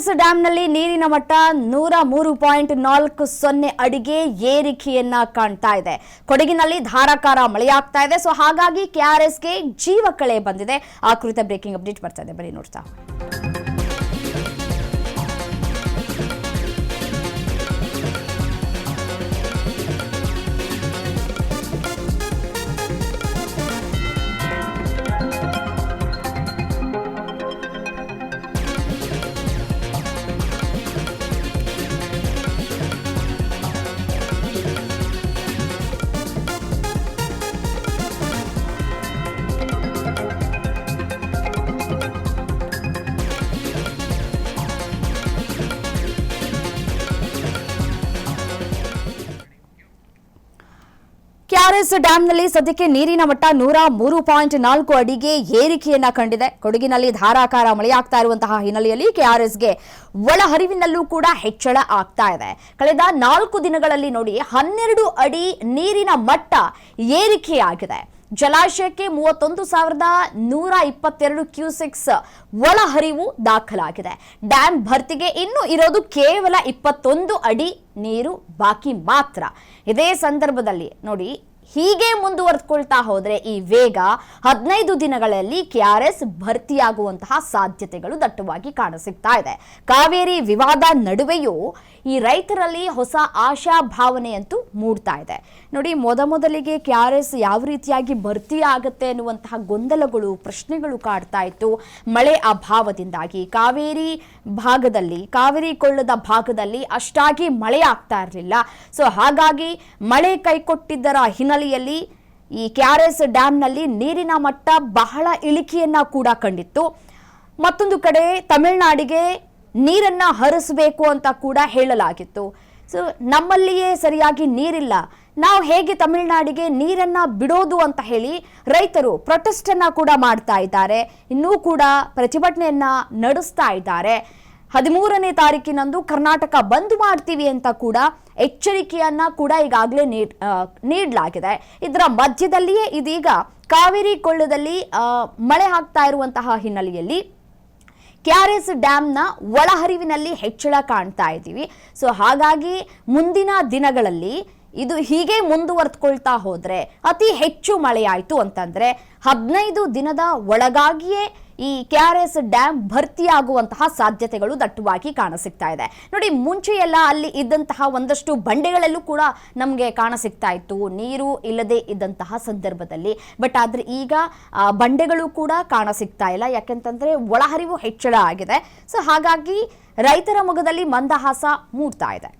KRS ಡ್ಯಾಂನಲ್ಲಿ ನೀರಿನ ಮಟ್ಟ 103.40 ಅಡಿಗೆ ಏರಿಕೆಯನ್ನ ಕಾಣ್ತಾ ಇದೆ. ಕೊಡಗಿನಲ್ಲಿ ಧಾರಾಕಾರ ಮಳೆಯಾಗ್ತಾ ಇದೆ. ಸೊ ಹಾಗಾಗಿ ಕೆಆರ್ಎಸ್ಗೆ ಜೀವಕಳೆ ಬಂದಿದೆ. ಆ ಕುರಿತ ಬ್ರೇಕಿಂಗ್ ಅಪ್ಡೇಟ್ ಬರ್ತಾ ಇದೆ, ಬನ್ನಿ ನೋಡ್ತಾ. ಕೆಆರ್ಎಸ್ ಡ್ಯಾಂನಲ್ಲಿ ಸದ್ಯಕ್ಕೆ ನೀರಿನ ಮಟ್ಟ 103.4 ಅಡಿಗೆ ಏರಿಕೆಯನ್ನ ಕಂಡಿದೆ. ಕೊಡಗಿನಲ್ಲಿ ಧಾರಾಕಾರ ಮಳೆಯಾಗ್ತಾ ಇರುವಂತಹ ಹಿನ್ನೆಲೆಯಲ್ಲಿ ಕೆಆರ್ಎಸ್ಗೆ ಒಳಹರಿವಿನಲ್ಲೂ ಕೂಡ ಹೆಚ್ಚಳ ಆಗ್ತಾ ಇದೆ. ಕಳೆದ 4 ದಿನಗಳಲ್ಲಿ ನೋಡಿ 12 ಅಡಿ ನೀರಿನ ಮಟ್ಟ ಏರಿಕೆಯಾಗಿದೆ. ಜಲಾಶಯಕ್ಕೆ 31,122 ಕ್ಯೂಸೆಕ್ಸ್ ಒಳಹರಿವು ದಾಖಲಾಗಿದೆ. ಡ್ಯಾಂ ಭರ್ತಿಗೆ ಇನ್ನು ಇರೋದು ಕೇವಲ 21 ಅಡಿ ನೀರು ಬಾಕಿ ಮಾತ್ರ. ಇದೇ ಸಂದರ್ಭದಲ್ಲಿ ನೋಡಿ, ಹೀಗೆ ಮುಂದುವರೆದುಕೊಳ್ತಾ ಹೋದ್ರೆ ಈ ವೇಗ 15 ದಿನಗಳಲ್ಲಿ ಕೆಆರ್ಎಸ್ ಭರ್ತಿಯಾಗುವಂತಹ ಸಾಧ್ಯತೆಗಳು ದಟ್ಟವಾಗಿ ಕಾಣಸಿಗ್ತಾ ಇದೆ. ಕಾವೇರಿ ವಿವಾದ ನಡುವೆಯೂ ಈ ರೈತರಲ್ಲಿ ಹೊಸ ಆಶಾ ಭಾವನೆಯಂತೂ ಮೂಡ್ತಾ ಇದೆ. ನೋಡಿ, ಮೊದಲಿಗೆ ಕೆಆರ್ಎಸ್ ಯಾವ ರೀತಿಯಾಗಿ ಭರ್ತಿ ಆಗುತ್ತೆ ಅನ್ನುವಂತಹ ಗೊಂದಲಗಳು, ಪ್ರಶ್ನೆಗಳು ಕಾಡ್ತಾ ಇತ್ತು. ಮಳೆ ಅಭಾವದಿಂದಾಗಿ ಕಾವೇರಿ ಕೊಳ್ಳದ ಭಾಗದಲ್ಲಿ ಅಷ್ಟಾಗಿ ಮಳೆ ಆಗ್ತಾ ಇರಲಿಲ್ಲ. ಸೊ ಹಾಗಾಗಿ ಮಳೆ ಕೈಕೊಟ್ಟಿದ್ದರ ಹಿನ್ನೆಲೆಯಲ್ಲಿ ಈ ಕೆಆರ್ಎಸ್ ಡ್ಯಾಂನಲ್ಲಿ ನೀರಿನ ಮಟ್ಟ ಬಹಳ ಇಳಿಕೆಯನ್ನ ಕೂಡ ಕಂಡಿತ್ತು. ಮತ್ತೊಂದು ಕಡೆ ತಮಿಳುನಾಡಿಗೆ ನೀರನ್ನ ಹರಿಸಬೇಕು ಅಂತ ಕೂಡ ಹೇಳಲಾಗಿತ್ತು. ಸೊ ನಮ್ಮಲ್ಲಿಯೇ ಸರಿಯಾಗಿ ನೀರಿಲ್ಲ, ನಾವು ಹೇಗೆ ತಮಿಳುನಾಡಿಗೆ ನೀರನ್ನ ಬಿಡೋದು ಅಂತ ಹೇಳಿ ರೈತರು ಪ್ರೊಟೆಸ್ಟ್ ಅನ್ನ ಕೂಡ ಮಾಡ್ತಾ ಇದ್ದಾರೆ. ಇನ್ನೂ ಕೂಡ ಪ್ರತಿಭಟನೆಯನ್ನ ನಡೆಸ್ತಾ ಇದ್ದಾರೆ. 13ನೇ ತಾರೀಕಿನಂದು ಕರ್ನಾಟಕ ಬಂದ್ ಮಾಡ್ತೀವಿ ಅಂತ ಕೂಡ ಎಚ್ಚರಿಕೆಯನ್ನ ಕೂಡ ಈಗಾಗಲೇ ನೀಡಲಾಗಿದೆ. ಇದರ ಮಧ್ಯದಲ್ಲಿಯೇ ಇದೀಗ ಕಾವೇರಿ ಕೊಳ್ಳದಲ್ಲಿ ಮಳೆ ಆಗ್ತಾ ಇರುವಂತಹ ಹಿನ್ನೆಲೆಯಲ್ಲಿ ಕೆಆರ್ಎಸ್ ಡ್ಯಾಂನ ಒಳಹರಿವಿನಲ್ಲಿ ಹೆಚ್ಚಳ ಕಾಣ್ತಾ ಇದ್ದೀವಿ. ಸೊ ಹಾಗಾಗಿ ಮುಂದಿನ ದಿನಗಳಲ್ಲಿ ಇದು ಹೀಗೆ ಮುಂದುವರೆದುಕೊಳ್ತಾ ಹೋದ್ರೆ ಅತಿ ಹೆಚ್ಚು ಮಳೆಯಾಯಿತು ಅಂತಂದ್ರೆ 15 ದಿನದ ಒಳಗಾಗಿಯೇ ಈ ಕೆಆರ್ಎಸ್ ಡ್ಯಾಂ ಭರ್ತಿಯಾಗುವಂತಹ ಸಾಧ್ಯತೆಗಳು ದಟ್ಟವಾಗಿ ಕಾಣಸಿಗ್ತಾ ಇದೆ. ನೋಡಿ, ಮುಂಚೆ ಎಲ್ಲ ಅಲ್ಲಿ ಇದ್ದಂತಹ ಒಂದಷ್ಟು ಬಂಡೆಗಳಲ್ಲೂ ಕೂಡ ನಮಗೆ ಕಾಣಸಿಗ್ತಾ ಇತ್ತು ನೀರು ಇಲ್ಲದೆ ಇದ್ದಂತಹ ಸಂದರ್ಭದಲ್ಲಿ. ಬಟ್ ಆದ್ರೆ ಈಗ ಬಂಡೆಗಳು ಕೂಡ ಕಾಣಸಿಗ್ತಾ ಇಲ್ಲ, ಯಾಕೆಂತಂದ್ರೆ ಒಳಹರಿವು ಹೆಚ್ಚಳ ಆಗಿದೆ. ಸೊ ಹಾಗಾಗಿ ರೈತರ ಮೊಗದಲ್ಲಿ ಮಂದಹಾಸ ಮೂಡ್ತಾ ಇದೆ.